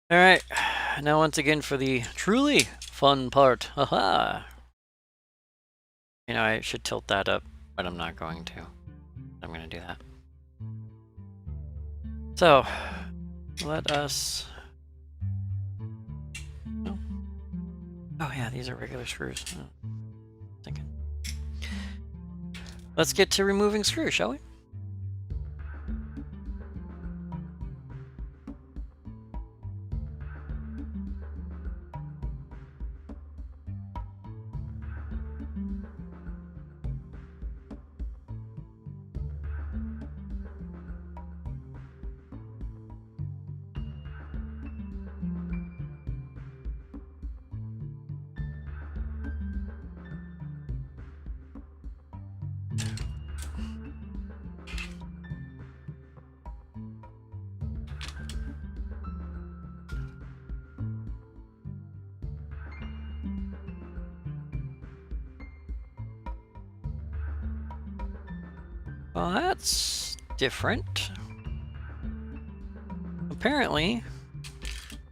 Alright, now once again for the truly fun part. Haha! You know, I should tilt that up, but I'm not going to. I'm going to do that. So, let us... Oh, oh yeah, these are regular screws. Oh, thinking. Let's get to removing screws, shall we? Well, that's different. Apparently,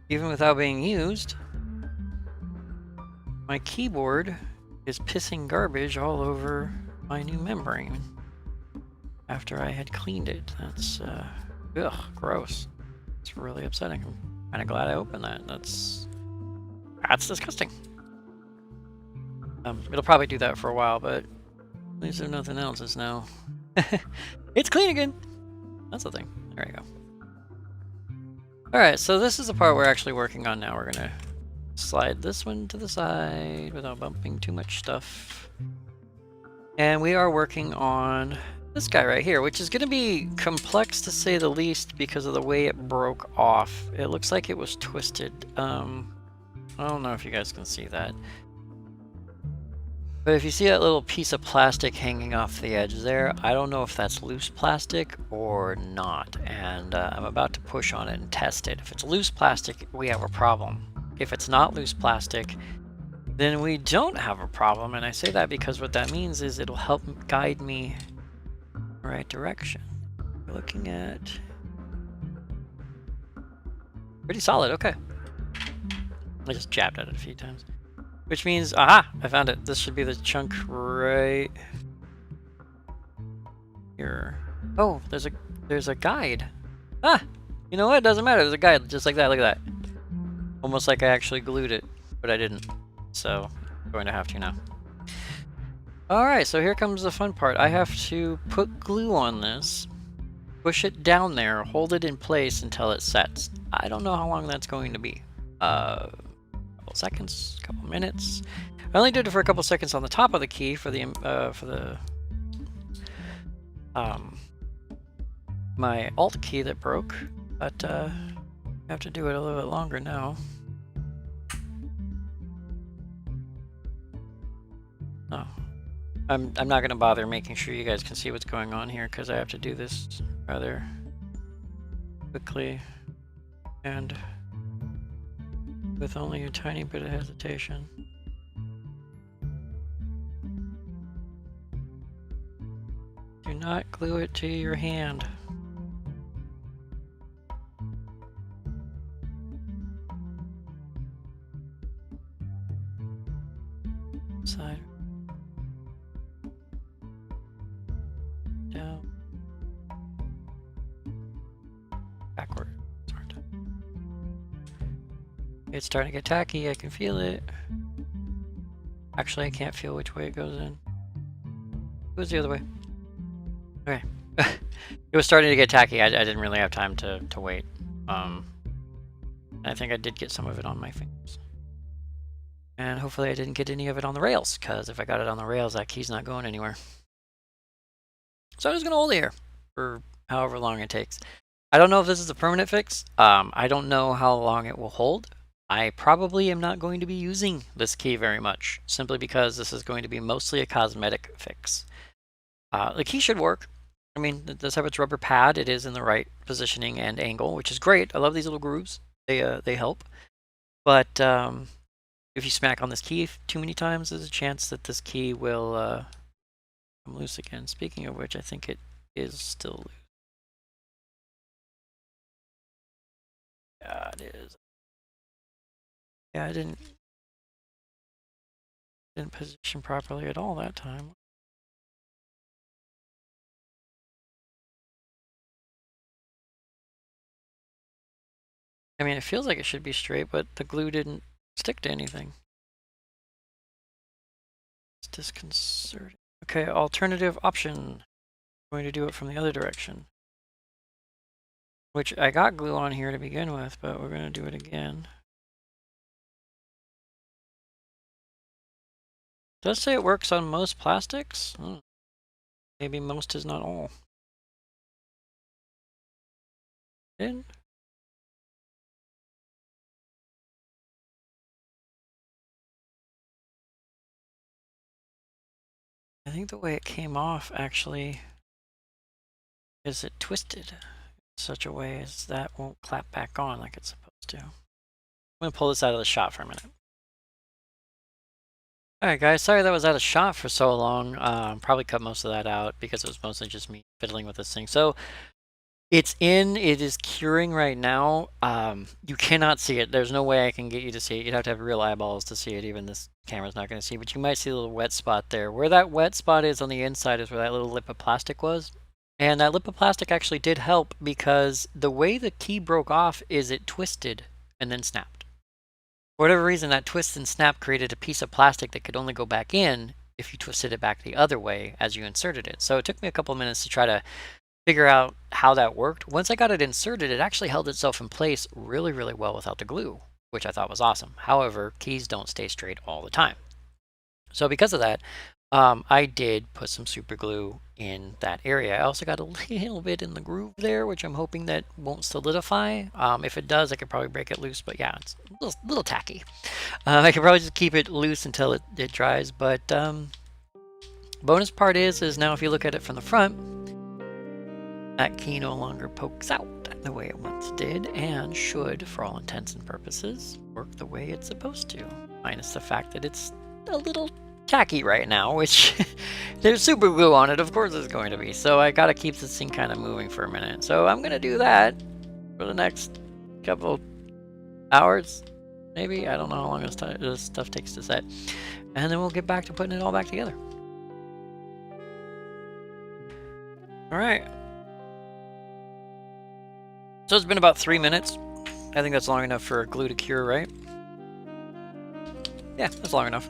even without being used, my keyboard is pissing garbage all over my new membrane after I had cleaned it. That's, ugh, gross. It's really upsetting. I'm kind of glad I opened that. That's disgusting. It'll probably do that for a while, but at least if nothing else, it's now... It's clean again! That's the thing. There you go. Alright, so this is the part we're actually working on now. We're gonna slide this one to the side without bumping too much stuff. And we are working on this guy right here, which is going to be complex to say the least because of the way it broke off. It looks like it was twisted. I don't know if you guys can see that. But if you see that little piece of plastic hanging off the edge there, I don't know if that's loose plastic or not. And I'm about to push on it and test it. If it's loose plastic, we have a problem. If it's not loose plastic, then we don't have a problem. And I say that because what that means is it'll help guide me in the right direction. We're looking at... pretty solid, okay. I just jabbed at it a few times. Which means, aha, I found it. This should be the chunk right here. Oh, there's a guide. Ah, you know what? It doesn't matter. There's a guide just like that. Look at that. Almost like I actually glued it, but I didn't. So I'm going to have to now. All right, so here comes the fun part. I have to put glue on this, push it down there, hold it in place until it sets. I don't know how long that's going to be. Couple seconds, couple minutes. I only did it for a couple seconds on the top of the key for the my alt key that broke, but I have to do it a little bit longer now. Oh, I'm not gonna bother making sure you guys can see what's going on here because I have to do this rather quickly and with only a tiny bit of hesitation. Do not glue it to your hand. Side. Down. Backward. It's starting to get tacky, I can feel it. Actually, I can't feel which way it goes in. It was the other way. Okay. It was starting to get tacky. I didn't really have time to wait. I think I did get some of it on my fingers. And hopefully I didn't get any of it on the rails, because if I got it on the rails, that key's not going anywhere. So I'm just going to hold it here for however long it takes. I don't know if this is a permanent fix. I don't know how long it will hold. I probably am not going to be using this key very much, simply because this is going to be mostly a cosmetic fix. The key should work. I mean, it does have its rubber pad. It is in the right positioning and angle, which is great. I love these little grooves. They help. But if you smack on this key too many times, there's a chance that this key will come loose again. Speaking of which, I think it is still loose. Yeah, it is. Yeah, I didn't position properly at all that time. I mean, it feels like it should be straight, but the glue didn't stick to anything. It's disconcerting. Okay, alternative option. I'm going to do it from the other direction. Which I got glue on here to begin with, but we're going to do it again. It does say it works on most plastics. Maybe most is not all. In. I think the way it came off actually is it twisted in such a way as that won't clap back on like it's supposed to. I'm going to pull this out of the shot for a minute. Alright guys, sorry that was out of shot for so long. Probably cut most of that out because it was mostly just me fiddling with this thing. So it is curing right now. You cannot see it. There's no way I can get you to see it. You'd have to have real eyeballs to see it. Even this camera's not going to see, but you might see a little wet spot there. Where that wet spot is on the inside is where that little lip of plastic was. And that lip of plastic actually did help because the way the key broke off is it twisted and then snapped. For whatever reason, that twist and snap created a piece of plastic that could only go back in if you twisted it back the other way as you inserted it. So it took me a couple of minutes to try to figure out how that worked. Once I got it inserted, it actually held itself in place really, really well without the glue, which I thought was awesome. However, keys don't stay straight all the time. So because of that, I did put some super glue in that area. I also got a little bit in the groove there, which I'm hoping that won't solidify. If it does, I could probably break it loose, but yeah, it's a little tacky. I could probably just keep it loose until it dries, but bonus part is now if you look at it from the front, that key no longer pokes out the way it once did and should, for all intents and purposes, work the way it's supposed to. Minus the fact that it's a little tacky right now, which there's super glue on it, of course it's going to be. So I gotta keep this thing kind of moving for a minute. So I'm gonna do that for the next couple hours, maybe. I don't know how long this stuff takes to set. And then we'll get back to putting it all back together. Alright. So it's been about 3 minutes. I think that's long enough for glue to cure, right? Yeah, that's long enough.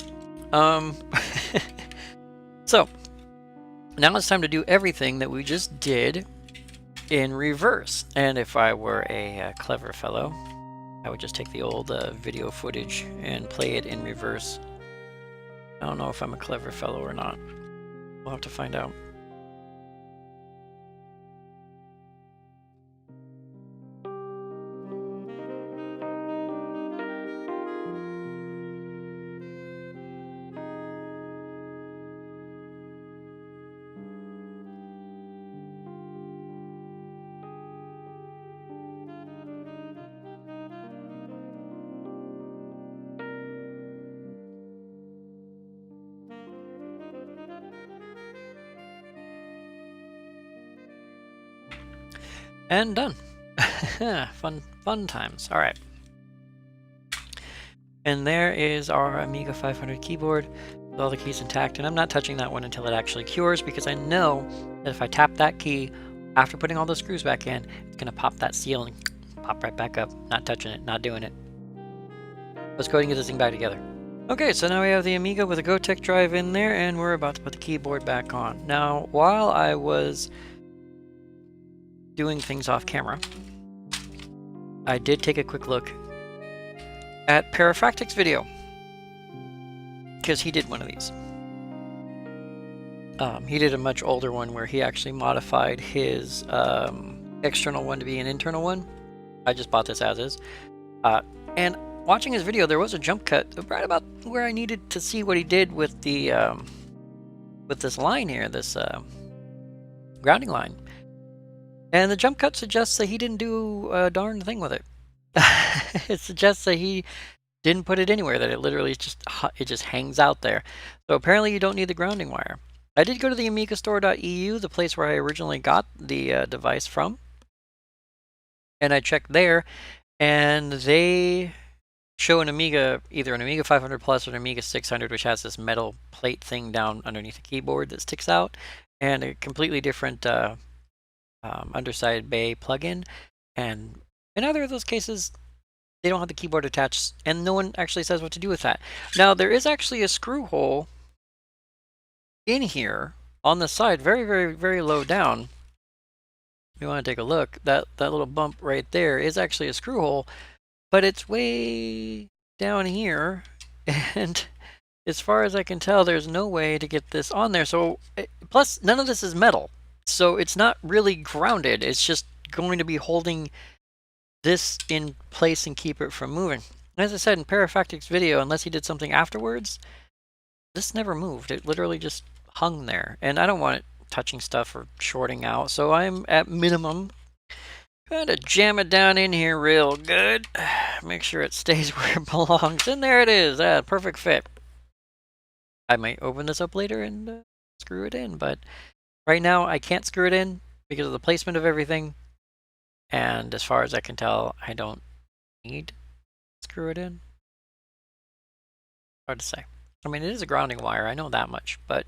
So now it's time to do everything that we just did in reverse. And if I were a clever fellow, I would just take the old video footage and play it in reverse. I don't know if I'm a clever fellow or not. We'll have to find out. And done. Fun times. All right. And there is our Amiga 500 keyboard with all the keys intact. And I'm not touching that one until it actually cures because I know that if I tap that key after putting all the screws back in, it's going to pop that seal and pop right back up. Not touching it, not doing it. Let's go ahead and get this thing back together. Okay, so now we have the Amiga with a Gotek drive in there, and we're about to put the keyboard back on. Now, while I was doing things off camera, I did take a quick look at Parafractic's video, because he did one of these. He did a much older one where he actually modified his external one to be an internal one. I just bought this as is. And watching his video, there was a jump cut right about where I needed to see what he did with the with this line here, this grounding line. And the jump cut suggests that he didn't do a darn thing with it. It suggests that he didn't put it anywhere, that it literally just hangs out there. So apparently you don't need the grounding wire. I did go to the amigastore.eu, the place where I originally got the device from. And I checked there, and they show an Amiga, either an Amiga 500 Plus or an Amiga 600, which has this metal plate thing down underneath the keyboard that sticks out, and a completely different underside bay plug-in. And in either of those cases, they don't have the keyboard attached, and no one actually says what to do with that. Now, there is actually a screw hole in here on the side, very, very, very low down. If you want to take a look, that little bump right there is actually a screw hole, but it's way down here, and as far as I can tell, there's no way to get this on there. So, plus, none of this is metal, so it's not really grounded. It's just going to be holding this in place and keep it from moving. As I said in Parafactic's video, unless he did something afterwards, this never moved. It literally just hung there, and I don't want it touching stuff or shorting out, so I'm at minimum going to jam it down in here real good. Make sure it stays where it belongs, and there it is. Perfect fit. I might open this up later and screw it in, but right now I can't screw it in because of the placement of everything, and as far as I can tell, I don't need to screw it in. Hard to say. I mean, it is a grounding wire, I know that much, but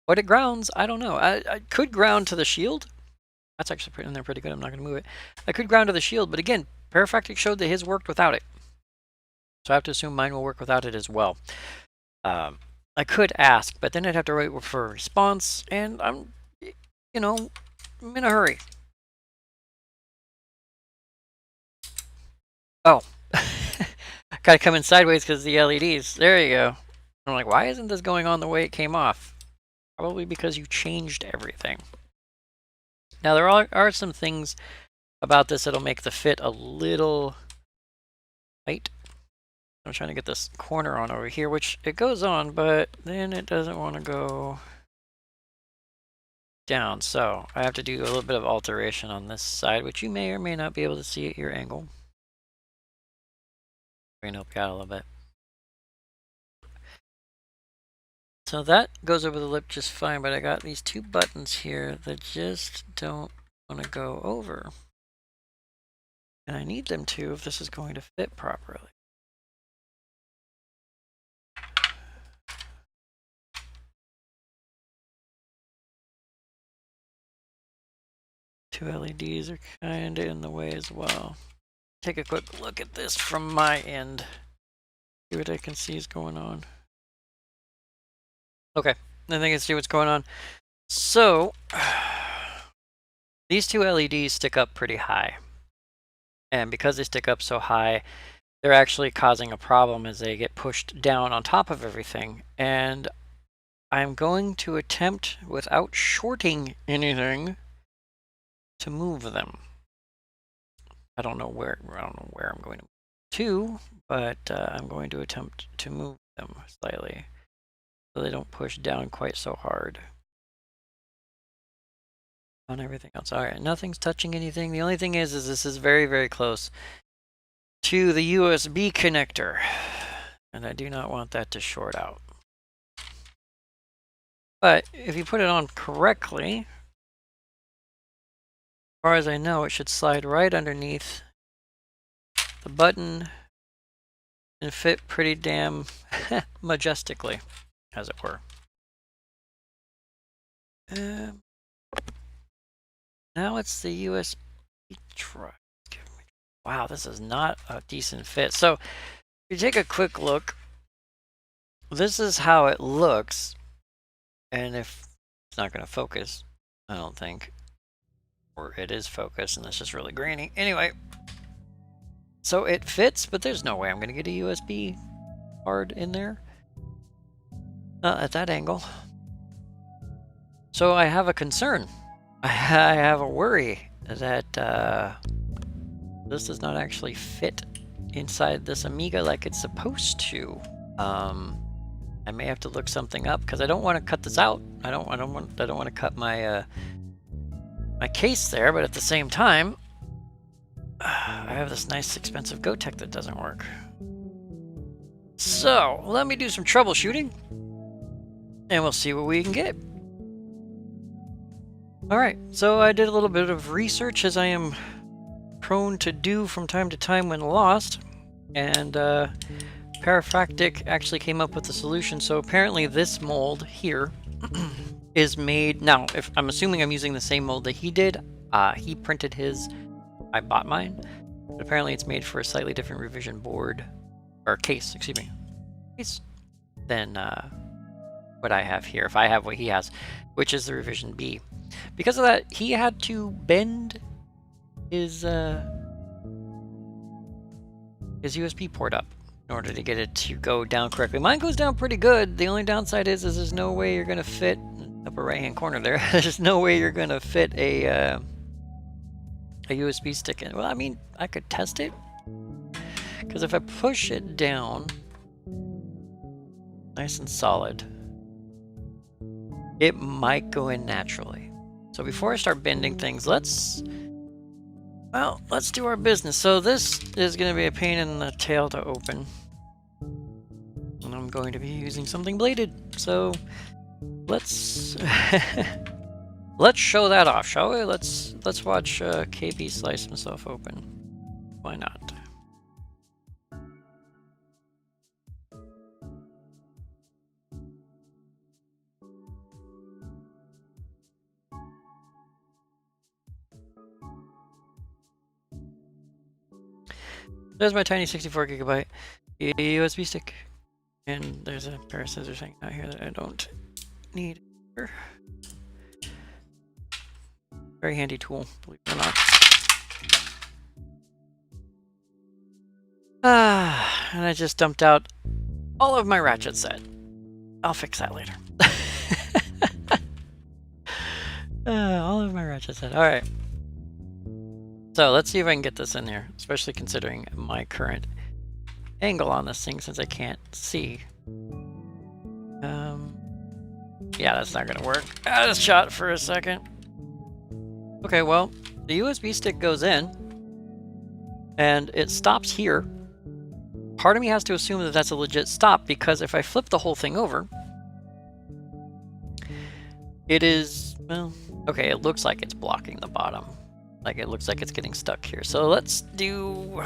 what it grounds, I don't know. I could ground to the shield. That's actually in there pretty good. I'm not going to move it. I could ground to the shield, but again, Parafactic showed that his worked without it. So I have to assume mine will work without it as well. I could ask, but then I'd have to wait for a response, and I'm in a hurry. Oh. Gotta come in sideways because of the LEDs. There you go. I'm like, why isn't this going on the way it came off? Probably because you changed everything. Now, there are some things about this that'll make the fit a little tight. I'm trying to get this corner on over here, which it goes on, but then it doesn't want to go down. So I have to do a little bit of alteration on this side, which you may or may not be able to see at your angle. I'm going to help you out a little bit. So that goes over the lip just fine, but I got these two buttons here that just don't want to go over. And I need them to if this is going to fit properly. Two LEDs are kind of in the way as well. Take a quick look at this from my end. See what I can see is going on. Okay, I think I can see what's going on. So, these two LEDs stick up pretty high. And because they stick up so high, they're actually causing a problem as they get pushed down on top of everything. And I'm going to attempt, without shorting anything, to move them. I don't know where I'm going to, but I'm going to attempt to move them slightly so they don't push down quite so hard on everything else. All right, nothing's touching anything. The only thing is this is very, very close to the USB connector, and I do not want that to short out. But if you put it on correctly, as far as I know, it should slide right underneath the button and fit pretty damn majestically, as it were. Now it's the USB drive. Wow, this is not a decent fit. So, if you take a quick look, this is how it looks. And if it's not going to focus, I don't think. Or it is focused and it's just really grainy. Anyway, so it fits, but there's no way I'm going to get a USB card in there. Not at that angle. So I have a concern. I have a worry that this does not actually fit inside this Amiga like it's supposed to. I may have to look something up because I don't want to cut this out. I don't want to cut my my case there, but at the same time, I have this nice expensive Gotek that doesn't work. So let me do some troubleshooting, and we'll see what we can get. Alright, so I did a little bit of research, as I am prone to do from time to time when lost. and Parafractic actually came up with a solution. So apparently this mold here is made, now if I'm assuming I'm using the same mold that he did, he printed his, I bought mine, but apparently it's made for a slightly different revision board, or case, excuse me, case, than what I have here, if I have what he has, which is the revision B. Because of that, he had to bend his USB port up in order to get it to go down correctly. Mine goes down pretty good. The only downside is there's no way you're gonna fit, upper right hand corner there, there's no way you're gonna fit a USB stick in. Well, I mean, I could test it, because if I push it down nice and solid, it might go in naturally. So before I start bending things, let's do our business. So this is going to be a pain in the tail to open, and I'm going to be using something bladed. So let's let's show that off, shall we? Let's watch KB slice himself open. Why not? There's my tiny 64 gigabyte USB stick. And there's a pair of scissors hanging out here that I don't need. Very handy tool, believe it or not. And I just dumped out all of my ratchet set. I'll fix that later. All of my ratchet set. Alright. So let's see if I can get this in there, especially considering my current angle on this thing since I can't see. Yeah, that's not gonna work. I just shot for a second. Okay, well, the USB stick goes in and it stops here. Part of me has to assume that that's a legit stop, because if I flip the whole thing over, it is, well, okay, it looks like it's blocking the bottom. Like it looks like it's getting stuck here. So let's do,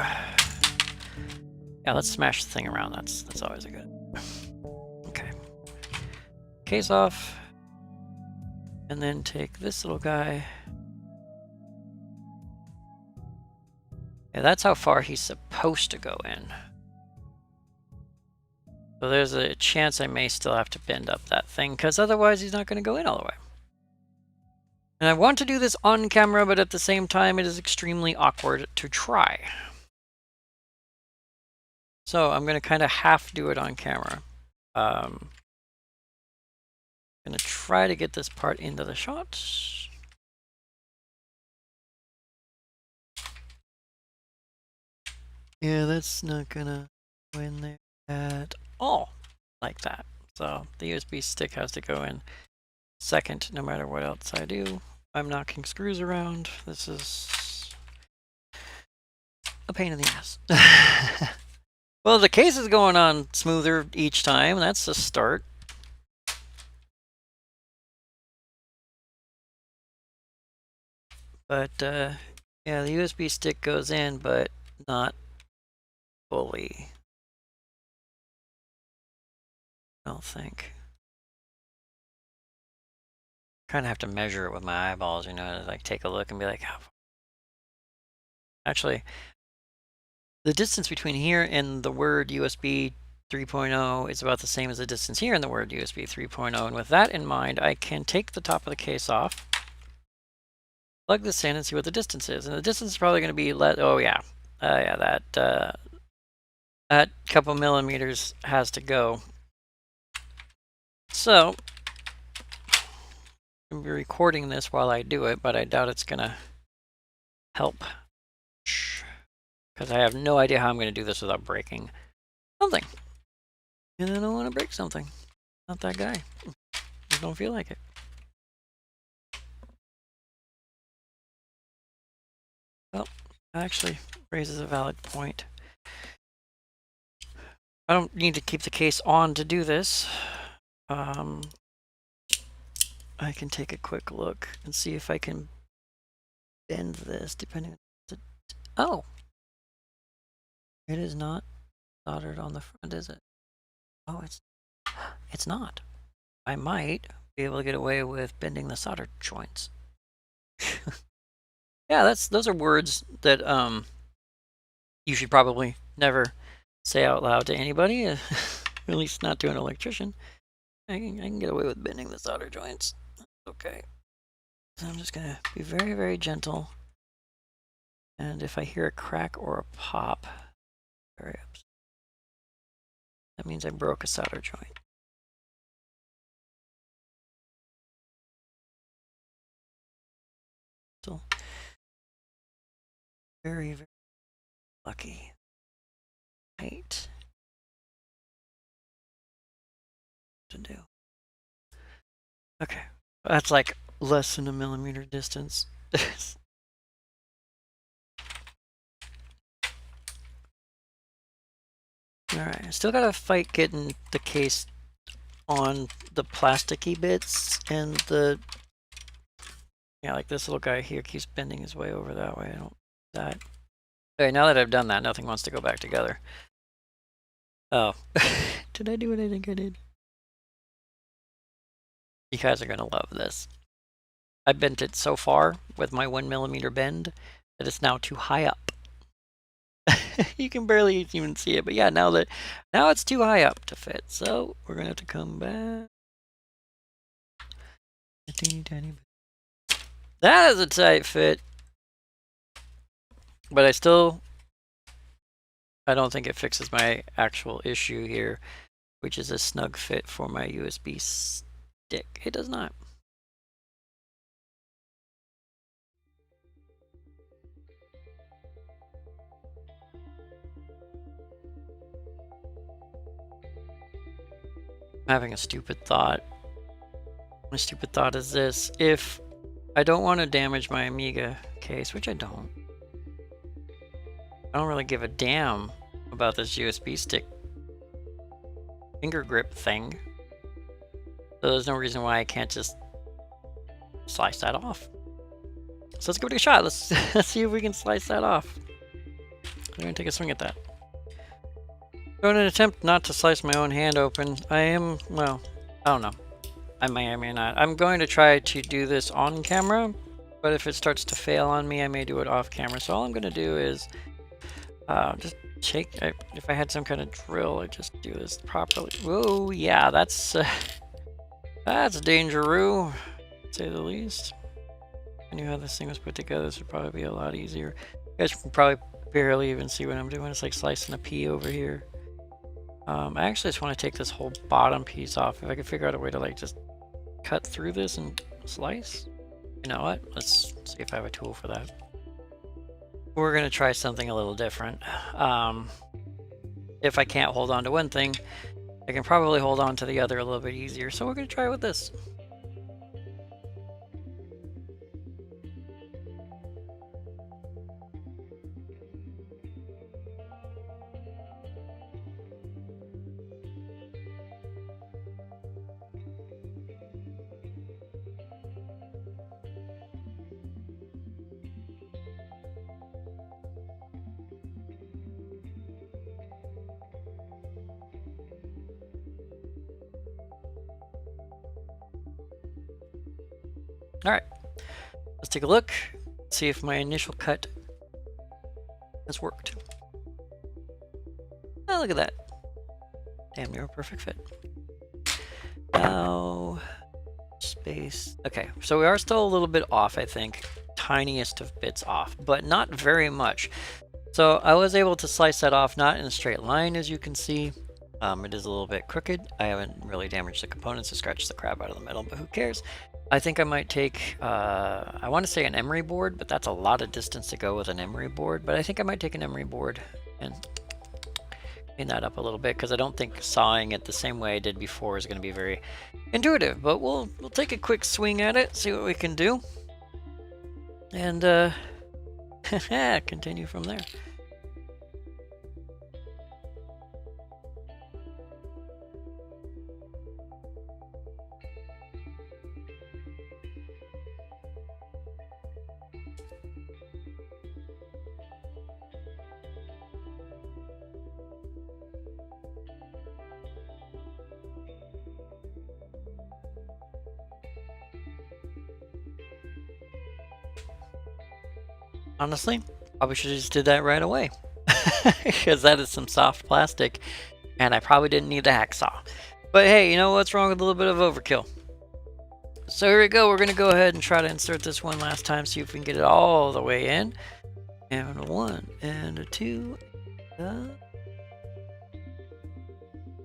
yeah, let's smash the thing around. That's always a good. Okay. Case off. And then take this little guy. Yeah, that's how far he's supposed to go in. So there's a chance I may still have to bend up that thing, because otherwise he's not going to go in all the way. And I want to do this on camera, but at the same time it is extremely awkward to try. So I'm going to kind of half do it on camera. I'm going to try to get this part into the shot. Yeah, that's not going to go in there at all like that. So the USB stick has to go in second no matter what else I do. I'm knocking screws around. This is a pain in the ass. Well, the case is going on smoother each time. That's a start. But yeah, the USB stick goes in, but not fully. I don't think. Kind of have to measure it with my eyeballs, you know, to like take a look and be like, oh. Actually, the distance between here and the word USB 3.0 is about the same as the distance here in the word USB 3.0. And with that in mind, I can take the top of the case off, plug this in, and see what the distance is. And the distance is probably going to be, yeah, that couple millimeters has to go. So I'm be recording this while I do it, but I doubt it's gonna help, because I have no idea how I'm gonna do this without breaking something. And I don't want to break something. Not that guy. I don't feel like it. Well, actually raises a valid point. I don't need to keep the case on to do this. I can take a quick look and see if I can bend this depending on oh, it is not soldered on the front, is it? Oh, it's not. I might be able to get away with bending the solder joints. Yeah, those are words that you should probably never say out loud to anybody, at least not to an electrician. I can get away with bending the solder joints. Okay. So I'm just gonna be very, very gentle. And if I hear a crack or a pop, very upset. That means I broke a solder joint. Still very, very lucky. Right. To do. Okay. That's like less than a millimeter distance. Alright, I still gotta fight getting the case on the plasticky bits and the... Yeah, like this little guy here keeps bending his way over that way. I don't... That. Okay, now that I've done that, nothing wants to go back together. Oh. Did I do what I think I did? You guys are gonna love this. I bent it so far with my 1 millimeter bend that it's now too high up. You can barely even see it, but yeah, now it's too high up to fit. So we're gonna have to come back. A teeny tiny bit. That is a tight fit, but I don't think it fixes my actual issue here, which is a snug fit for my USB stick. It does not. I'm having a stupid thought. My stupid thought is this: if I don't want to damage my Amiga case, which I don't really give a damn about this USB stick finger grip thing. So there's no reason why I can't just slice that off. So let's give it a shot. Let's see if we can slice that off. We're gonna take a swing at that. So in an attempt not to slice my own hand open, well, I don't know. I may or may not. I'm going to try to do this on camera, but if it starts to fail on me, I may do it off camera. So all I'm gonna do is just shake. If I had some kind of drill, I'd just do this properly. Whoa, yeah, that's dangerous, to say the least. I knew how this thing was put together. This would probably be a lot easier. You guys can probably barely even see what I'm doing. It's like slicing a pea over here. I actually just want to take this whole bottom piece off. If I could figure out a way to like just cut through this and slice. You know what? Let's see if I have a tool for that. We're going to try something a little different. If I can't hold on to one thing, I can probably hold on to the other a little bit easier. So we're going to try with this. All right, let's take a look, see if my initial cut has worked. Oh, look at that. Damn near a perfect fit. Now, space. Okay, so we are still a little bit off, I think. Tiniest of bits off, but not very much. So I was able to slice that off, not in a straight line, as you can see. It is a little bit crooked. I haven't really damaged the components to scratch the crap out of the metal, but who cares? I think I might take, I want to say an emery board, but that's a lot of distance to go with an emery board. But I think I might take an emery board and clean that up a little bit, because I don't think sawing it the same way I did before is going to be very intuitive. But we'll take a quick swing at it, see what we can do, and continue from there. Honestly, probably should have just did that right away. Because that is some soft plastic, and I probably didn't need the hacksaw. But hey, you know what's wrong with a little bit of overkill? So here we go, we're going to go ahead and try to insert this one last time, see if we can get it all the way in. And a 1, and a 2,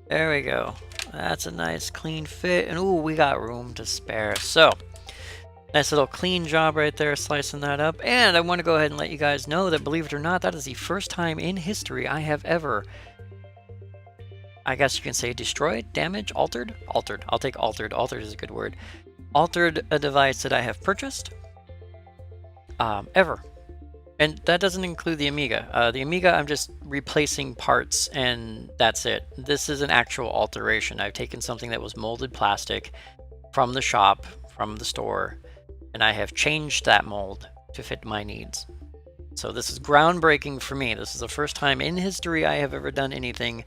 there we go. That's a nice clean fit, and ooh, we got room to spare. So, nice little clean job right there, slicing that up. And I want to go ahead and let you guys know that, believe it or not, that is the first time in history I have ever, I guess you can say, destroyed, damaged, altered? Altered. I'll take altered. Altered is a good word. Altered a device that I have purchased. Ever. And that doesn't include the Amiga. The Amiga, I'm just replacing parts, and that's it. This is an actual alteration. I've taken something that was molded plastic from the shop, from the store, and I have changed that mold to fit my needs. So this is groundbreaking for me. This is the first time in history I have ever done anything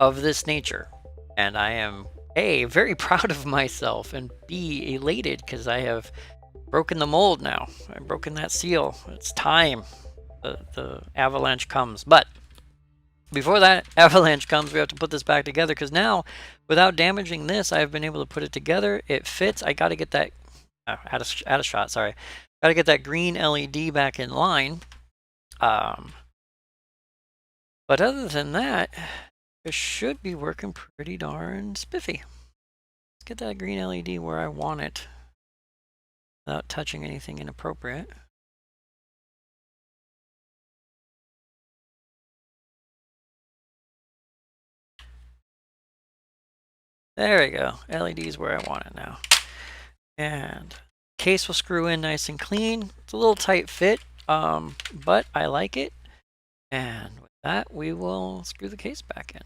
of this nature. And I am, A, very proud of myself, and B, elated because I have broken the mold now. I've broken that seal. It's time. The avalanche comes. But before that avalanche comes, we have to put this back together, because now, without damaging this, I've been able to put it together. It fits. I got to get that out of shot. Sorry, got to get that green LED back in line. But other than that, it should be working pretty darn spiffy. Let's get that green LED where I want it without touching anything inappropriate. There we go. LED is where I want it now. And case will screw in nice and clean. It's a little tight fit, but I like it. And with that, we will screw the case back in.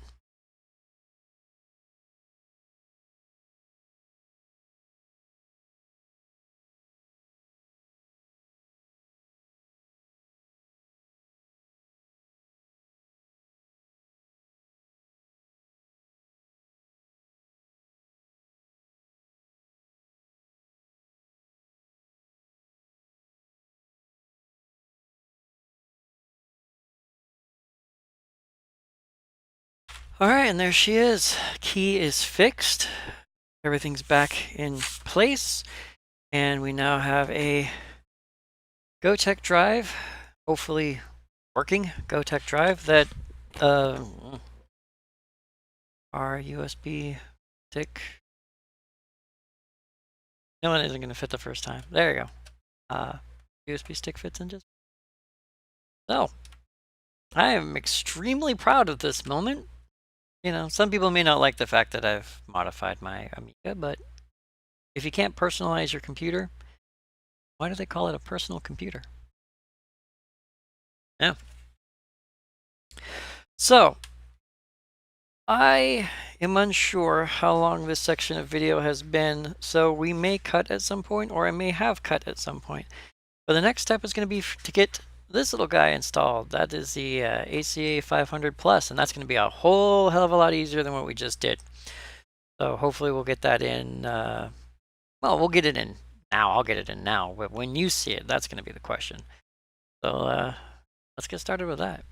Alright, and there she is. Key is fixed. Everything's back in place. And we now have a Gotek drive, hopefully working Gotek drive that our USB stick. No one isn't going to fit the first time. There you go. USB stick fits in just. So, I am extremely proud of this moment. You know, some people may not like the fact that I've modified my Amiga, but if you can't personalize your computer, why do they call it a personal computer? Yeah. So, I am unsure how long this section of video has been, so we may cut at some point, or I may have cut at some point. But the next step is going to be to get this little guy installed. That is the ACA 500 Plus, and that's going to be a whole hell of a lot easier than what we just did. So hopefully we'll get that in, well, we'll get it in now. I'll get it in now, but when you see it, that's going to be the question. So let's get started with that.